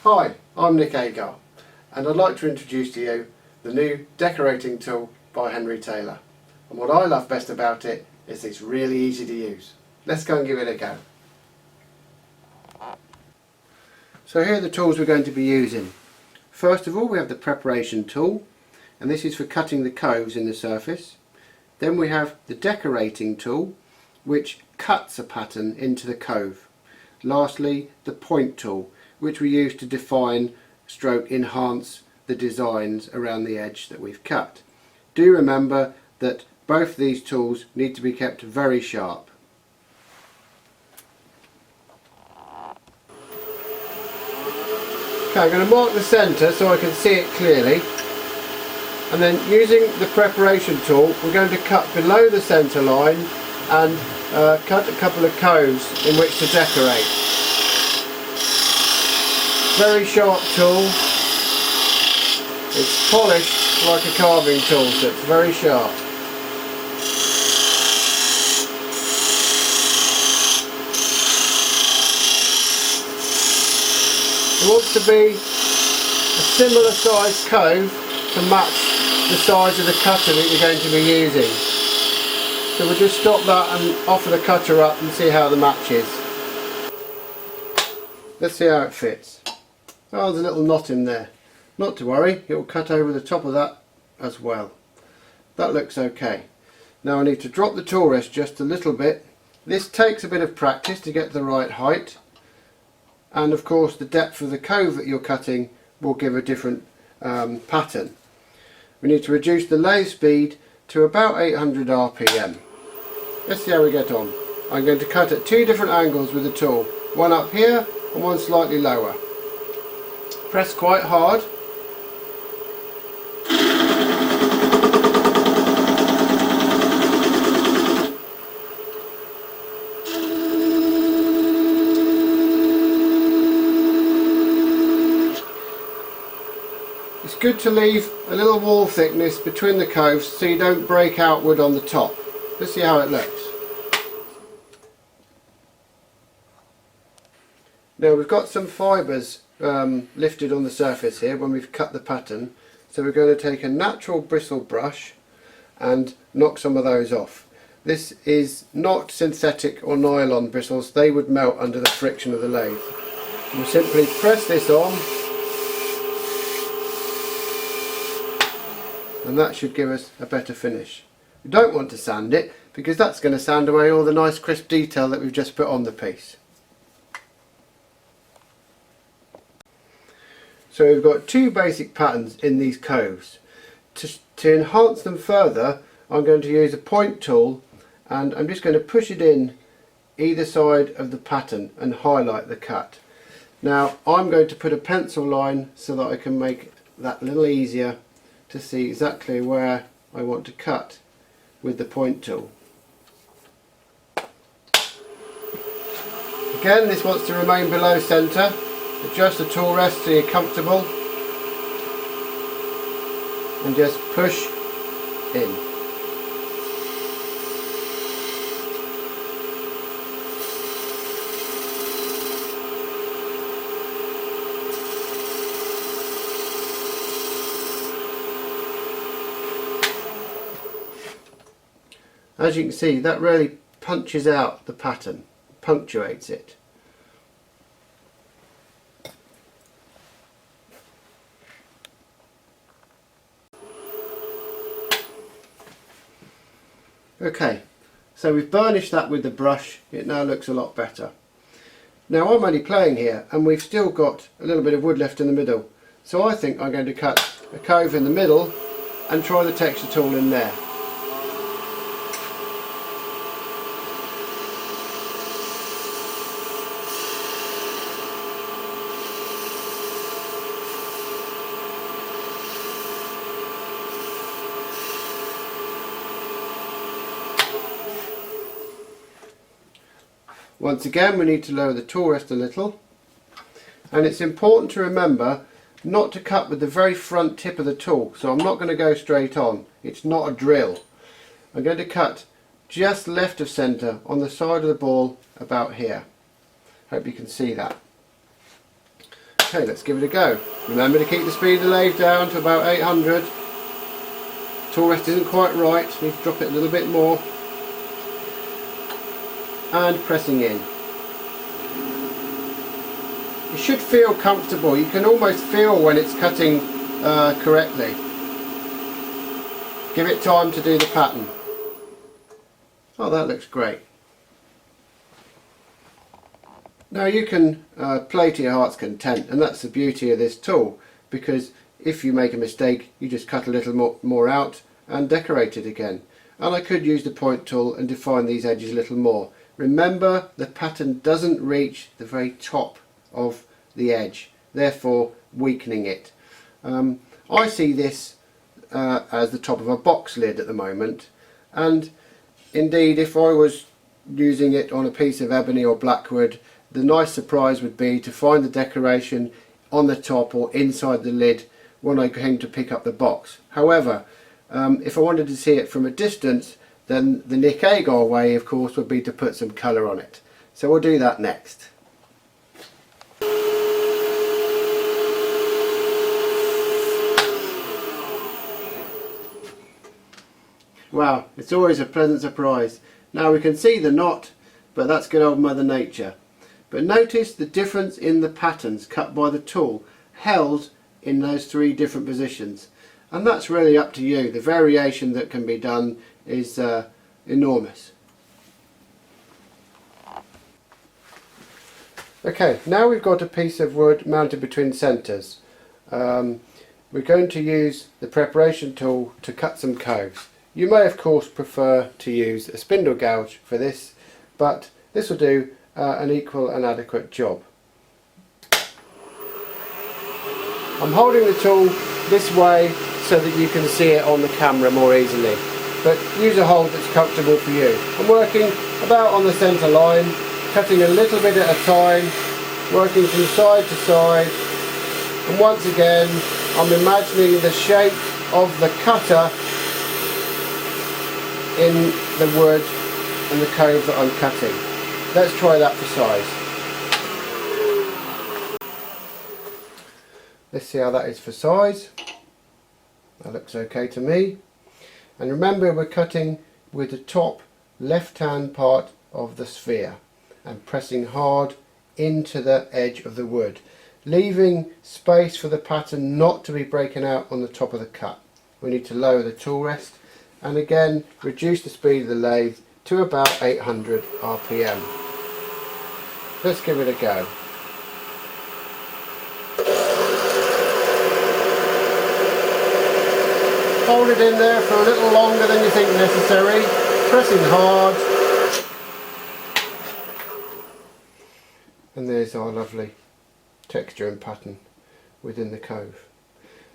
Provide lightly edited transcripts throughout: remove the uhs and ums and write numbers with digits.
Hi, I'm Nick Agar and I'd like to introduce to you the new decorating tool by Henry Taylor. And what I love best about it is it's really easy to use. Let's go and give it a go. So here are the tools we're going to be using. First of all, we have the preparation tool, and this is for cutting the coves in the surface. Then we have the decorating tool, which cuts a pattern into the cove. Lastly, the point tool, which we use to define stroke enhance the designs around the edge that we've cut. Do remember that both these tools need to be kept very sharp. Okay, I'm going to mark the centre so I can see it clearly, and then using the preparation tool we're going to cut below the centre line and cut a couple of coves in which to decorate. Very sharp tool. It's polished like a carving tool, so it's very sharp. It wants to be a similar sized cove to match the size of the cutter that you're going to be using. So we'll just stop that and offer the cutter up and see how the match is. Let's see how it fits. Oh, there's a little knot in there. Not to worry, it will cut over the top of that as well. That looks okay. Now I need to drop the tool rest just a little bit. This takes a bit of practice to get the right height, and of course the depth of the cove that you're cutting will give a different pattern. We need to reduce the lathe speed to about 800 RPM. Let's see how we get on. I'm going to cut at two different angles with the tool, one up here and one slightly lower. Press quite hard. It's good to leave a little wall thickness between the coves so you don't break out wood on the top. Let's see how it looks. Now we've got some fibres lifted on the surface here when we've cut the pattern, so we're going to take a natural bristle brush and knock some of those off. This is not synthetic or nylon bristles, they would melt under the friction of the lathe. We'll simply press this on and that should give us a better finish. We don't want to sand it because that's going to sand away all the nice crisp detail that we've just put on the piece. So we've got two basic patterns in these coves. To enhance them further, I'm going to use a point tool and I'm just going to push it in either side of the pattern and highlight the cut. Now I'm going to put a pencil line so that I can make that a little easier to see exactly where I want to cut with the point tool. Again, this wants to remain below centre. Adjust the tool rest so you're comfortable and just push in. As you can see, that really punches out the pattern, punctuates it. Okay, so we've burnished that with the brush, it now looks a lot better. Now I'm only playing here and we've still got a little bit of wood left in the middle, so I think I'm going to cut a cove in the middle and try the texture tool in there. Once again, we need to lower the tool rest a little, and it's important to remember not to cut with the very front tip of the tool, so I'm not going to go straight on. It's not a drill. I'm going to cut just left of centre on the side of the ball about here. Hope you can see that. Okay, let's give it a go. Remember to keep the speed of the lathe down to about 800. Tool rest isn't quite right, need to drop it a little bit more. And pressing in. You should feel comfortable. You can almost feel when it's cutting correctly. Give it time to do the pattern. Oh, that looks great. Now you can play to your heart's content, and that's the beauty of this tool, because if you make a mistake you just cut a little more out and decorate it again. And I could use the point tool and define these edges a little more. Remember, the pattern doesn't reach the very top of the edge, therefore weakening it. I see this as the top of a box lid at the moment, and indeed if I was using it on a piece of ebony or blackwood, the nice surprise would be to find the decoration on the top or inside the lid when I came to pick up the box. However, if I wanted to see it from a distance, then the Nick Agar way of course would be to put some colour on it. So we'll do that next. Wow, it's always a pleasant surprise. Now we can see the knot, but that's good old Mother Nature. But notice the difference in the patterns cut by the tool, held in those three different positions. And that's really up to you. The variation that can be done is enormous. Okay, now we've got a piece of wood mounted between centres. We're going to use the preparation tool to cut some coves. You may of course prefer to use a spindle gouge for this, but this will do an equal and adequate job. I'm holding the tool this way so that you can see it on the camera more easily, but use a hold that's comfortable for you. I'm working about on the centre line, cutting a little bit at a time, working from side to side, and once again I'm imagining the shape of the cutter in the wood and the cove that I'm cutting. Let's try that for size. Let's see how that is for size. That looks okay to me. And remember, we're cutting with the top left hand part of the sphere and pressing hard into the edge of the wood, leaving space for the pattern not to be breaking out on the top of the cut. We need to lower the tool rest and again reduce the speed of the lathe to about 800 RPM. Let's give it a go. Hold it in there for a little longer than you think necessary, pressing hard. And there's our lovely texture and pattern within the cove.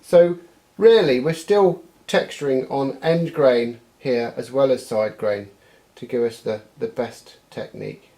So really we're still texturing on end grain here as well as side grain to give us the best technique.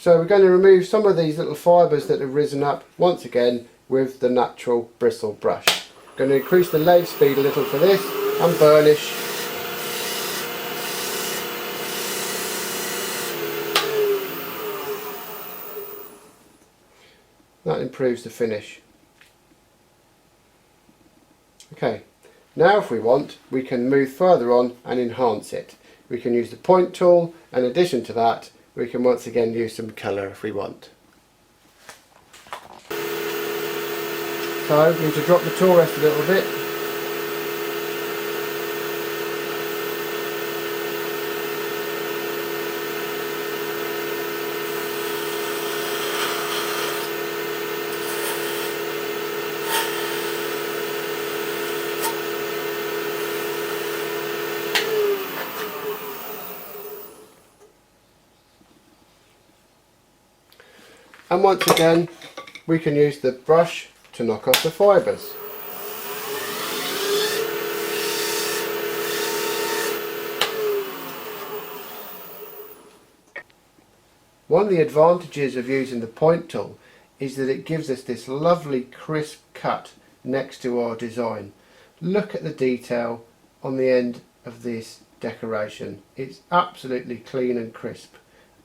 So we're going to remove some of these little fibres that have risen up once again with the natural bristle brush. Going to increase the lathe speed a little for this and burnish. That improves the finish. Okay, now if we want we can move further on and enhance it. We can use the point tool, and in addition to that we can once again use some colour if we want. So we need to drop the tool rest a little bit. And once again we can use the brush to knock off the fibres. One of the advantages of using the point tool is that it gives us this lovely crisp cut next to our design. Look at the detail on the end of this decoration. It's absolutely clean and crisp.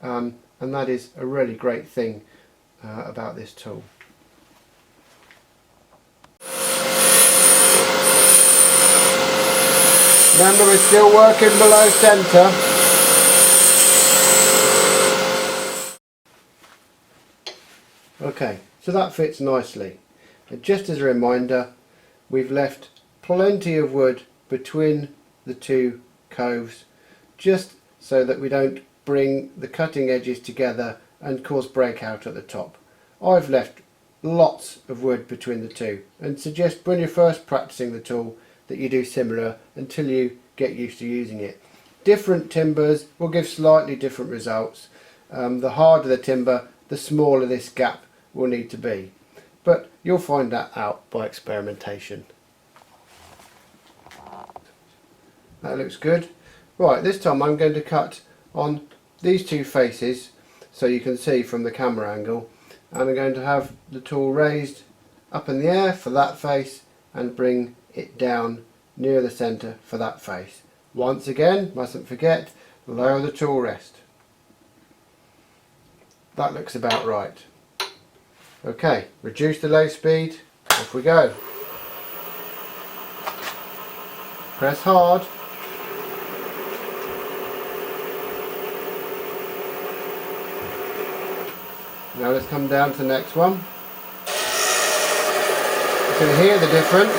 And and that is a really great thing about this tool. Remember, we're still working below centre. Okay, so that fits nicely. And just as a reminder, we've left plenty of wood between the two coves, just so that we don't bring the cutting edges together and cause breakout at the top. I've left lots of wood between the two, and suggest when you're first practicing the tool that you do similar until you get used to using it. Different timbers will give slightly different results. The harder the timber, the smaller this gap will need to be, but you'll find that out by experimentation. That looks good. Right, this time I'm going to cut on these two faces so you can see from the camera angle, and I'm going to have the tool raised up in the air for that face and bring it down near the centre for that face. Once again, mustn't forget, lower the tool rest. That looks about right. Okay, reduce the low speed, off we go. Press hard. Now let's come down to the next one. You can hear the difference.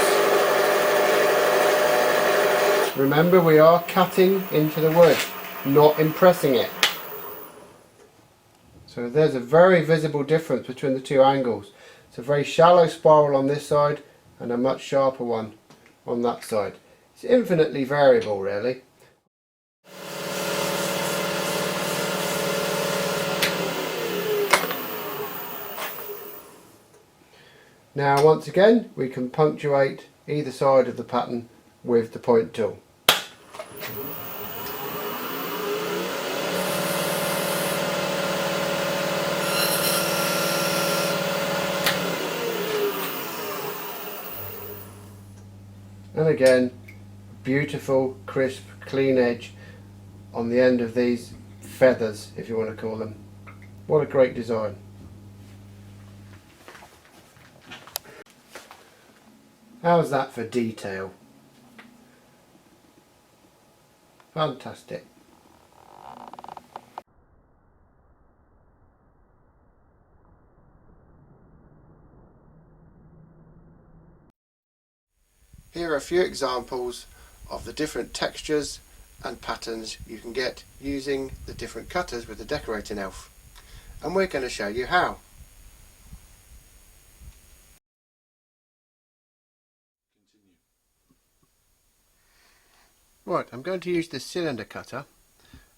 Remember, we are cutting into the wood, not impressing it. So there's a very visible difference between the two angles. It's a very shallow spiral on this side and a much sharper one on that side. It's infinitely variable, really. Now once again, we can punctuate either side of the pattern with the point tool. And again, beautiful, crisp, clean edge on the end of these feathers, if you want to call them. What a great design. How's that for detail? Fantastic. Here are a few examples of the different textures and patterns you can get using the different cutters with the decorating elf, and we're going to show you how. Right, I'm going to use the cylinder cutter,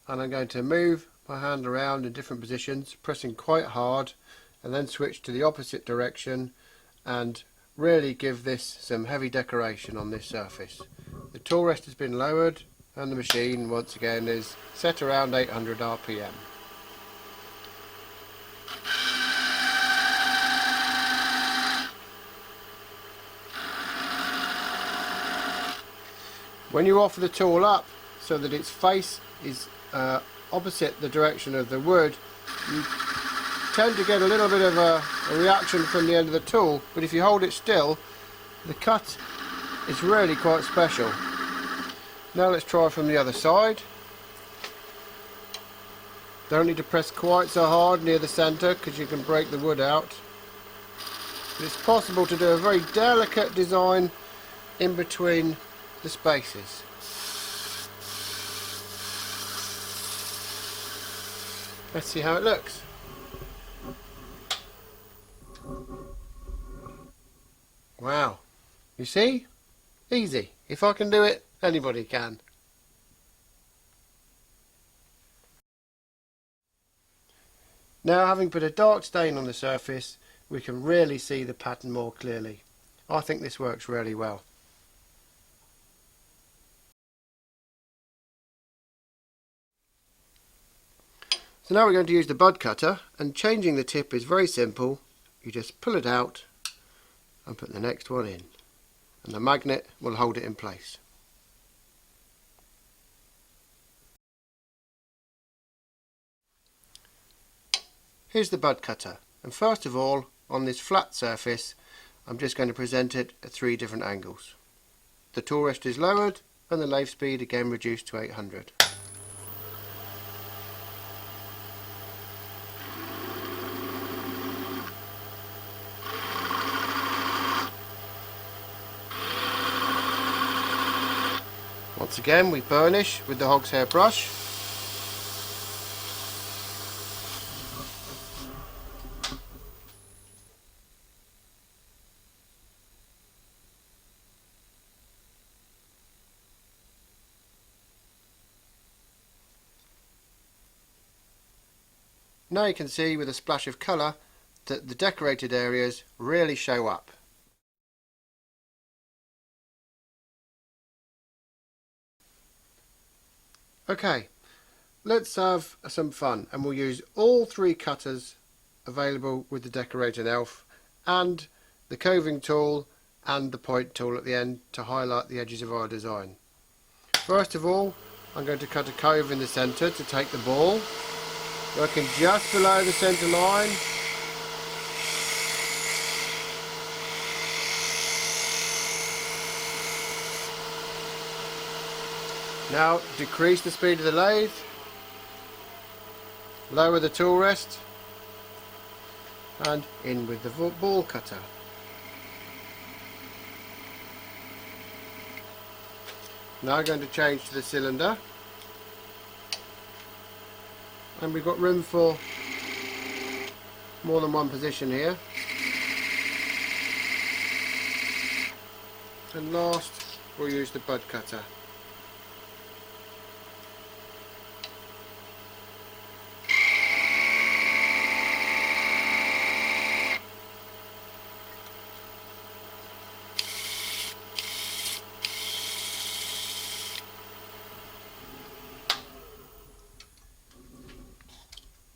and I'm going to move my hand around in different positions, pressing quite hard, and then switch to the opposite direction and really give this some heavy decoration on this surface. The tool rest has been lowered and the machine once again is set around 800 RPM. When you offer the tool up so that its face is opposite the direction of the wood, you tend to get a little bit of a reaction from the end of the tool, but if you hold it still, the cut is really quite special. Now let's try from the other side. Don't need to press quite so hard near the centre because you can break the wood out. But it's possible to do a very delicate design in between the spaces. Let's see how it looks. Wow, you see? Easy. If I can do it, anybody can. Now, having put a dark stain on the surface, we can really see the pattern more clearly. I think this works really well. So now we're going to use the bud cutter, and changing the tip is very simple. You just pull it out and put the next one in, and the magnet will hold it in place. Here's the bud cutter, and first of all, on this flat surface, I'm just going to present it at 3 different angles. The tool rest is lowered and the lathe speed again reduced to 800. Once again we burnish with the hog's hair brush. Now you can see with a splash of colour that the decorated areas really show up. Okay, let's have some fun, and we'll use all 3 cutters available with the decorated elf and the coving tool and the point tool at the end to highlight the edges of our design. First of all, I'm going to cut a cove in the centre to take the ball, working just below the centre line. Now decrease the speed of the lathe, lower the tool rest, and in with the ball cutter. Now I'm going to change to the cylinder, and we've got room for more than one position here. And last we'll use the bud cutter.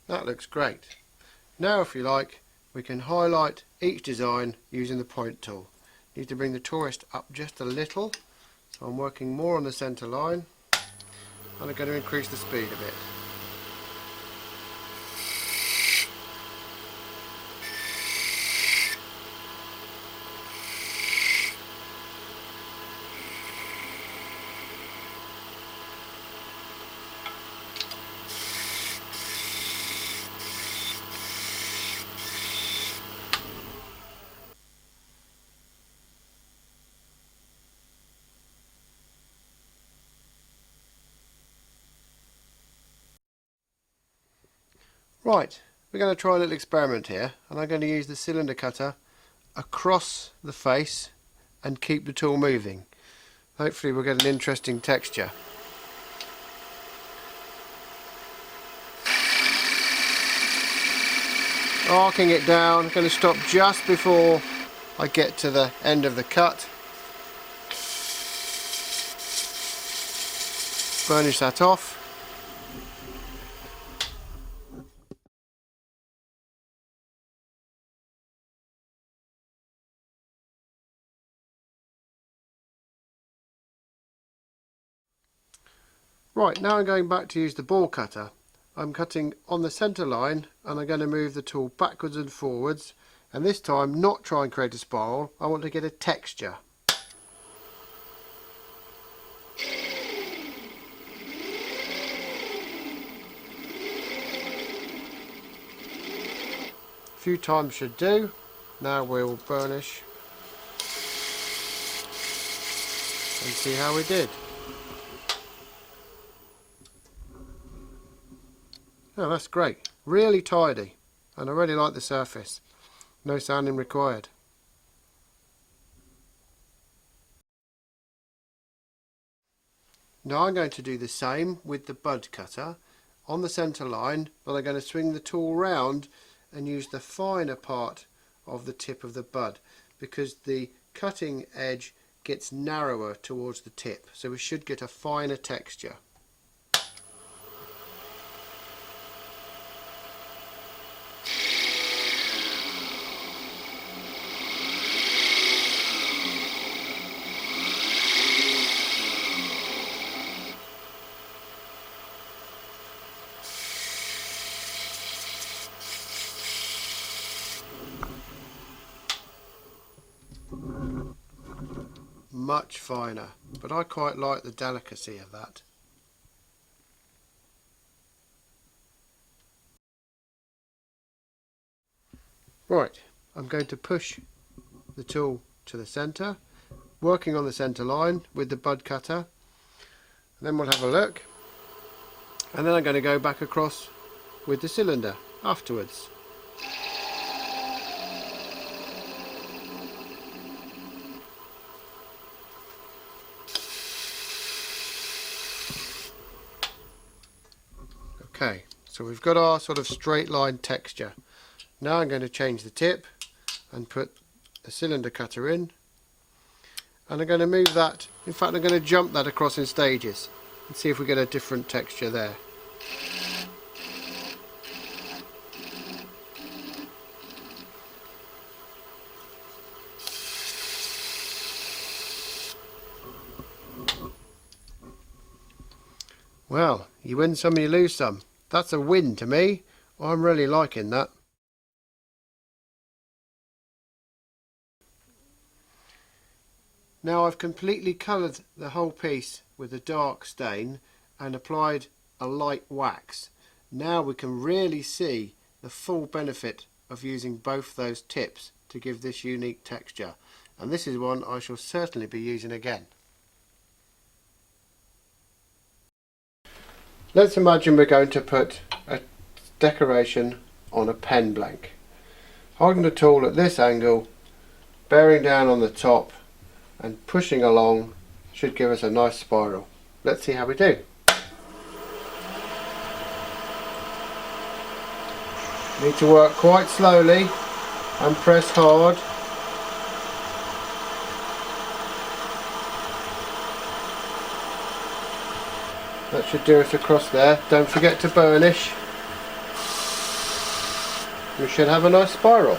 That looks great. Now if you like, we can highlight each design using the point tool. Need to bring the tool rest up just a little, so I'm working more on the centre line, and I'm going to increase the speed a bit. Right, we're going to try a little experiment here, and I'm going to use the cylinder cutter across the face and keep the tool moving. Hopefully we'll get an interesting texture. Arcing it down, I'm going to stop just before I get to the end of the cut. Burnish that off. Right, now I'm going back to use the ball cutter. I'm cutting on the centre line, and I'm going to move the tool backwards and forwards, and this time not try and create a spiral. I want to get a texture. A few times should do. Now we'll burnish and see how we did. Oh, that's great. Really tidy, and I really like the surface. No sanding required. Now I'm going to do the same with the bud cutter on the centre line, but I'm going to swing the tool round and use the finer part of the tip of the bud, because the cutting edge gets narrower towards the tip, so we should get a finer texture. much finer, but I quite like the delicacy of that. Right, I'm going to push the tool to the centre, working on the centre line with the bud cutter, and then we'll have a look, and then I'm going to go back across with the cylinder afterwards. Okay, so we've got our sort of straight line texture. Now I'm going to change the tip and put the cylinder cutter in, and I'm going to move that, in fact I'm going to jump that across in stages and see if we get a different texture there. Well, you win some, you lose some. That's a win to me. I'm really liking that. Now I've completely coloured the whole piece with a dark stain and applied a light wax. Now we can really see the full benefit of using both those tips to give this unique texture. And this is one I shall certainly be using again. Let's imagine we're going to put a decoration on a pen blank. Holding the tool at this angle, bearing down on the top and pushing along should give us a nice spiral. Let's see how we do. Need to work quite slowly and press hard. That should do us across there. Don't forget to burnish. We should have a nice spiral.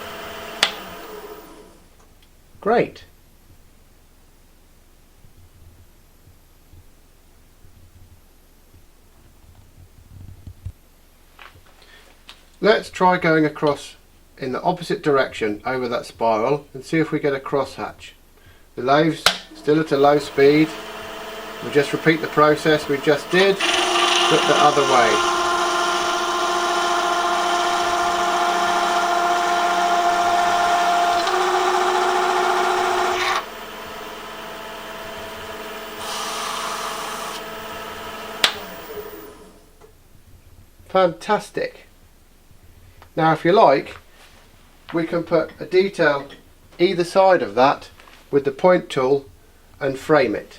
Great. Let's try going across in the opposite direction over that spiral and see if we get a crosshatch. The lathe's still at a low speed. We'll just repeat the process we just did, but the other way. Fantastic. Now if you like, we can put a detail either side of that with the point tool and frame it.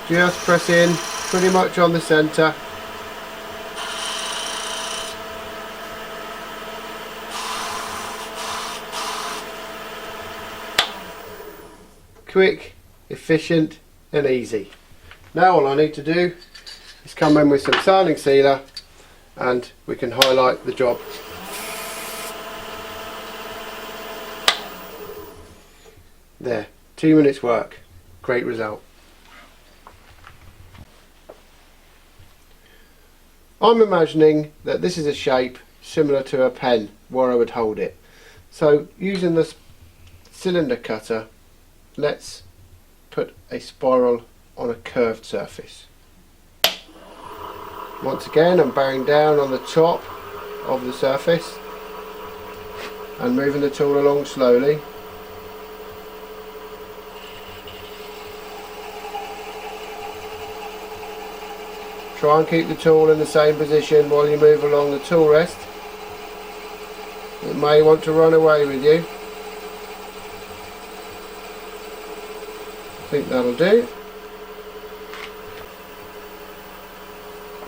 Just press in pretty much on the centre. Quick, efficient and easy. Now all I need to do is come in with some sanding sealer and we can highlight the job. There, 2 minutes work. Great result. I'm imagining that this is a shape similar to a pen where I would hold it. So using the cylinder cutter, let's put a spiral on a curved surface. Once again I'm bearing down on the top of the surface and moving the tool along slowly. Try and keep the tool in the same position while you move along the tool rest. It may want to run away with you. I think that'll do.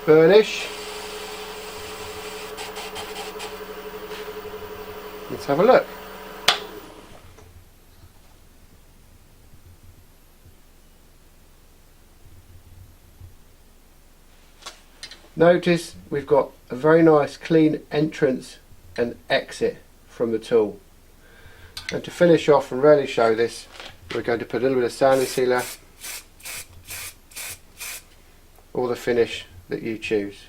Burnish. Let's have a look. Notice we've got a very nice clean entrance and exit from the tool. And to finish off and really show this, we're going to put a little bit of sanding sealer or the finish that you choose.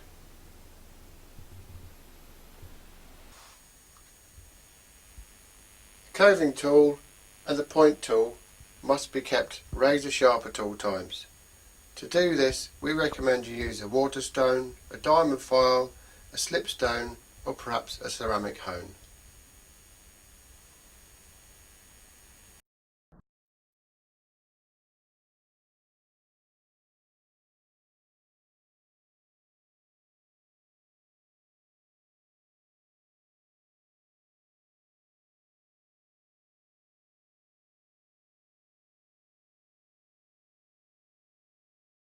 Closing tool and the point tool must be kept razor sharp at all times. To do this, we recommend you use a waterstone, a diamond file, a slipstone, or perhaps a ceramic hone.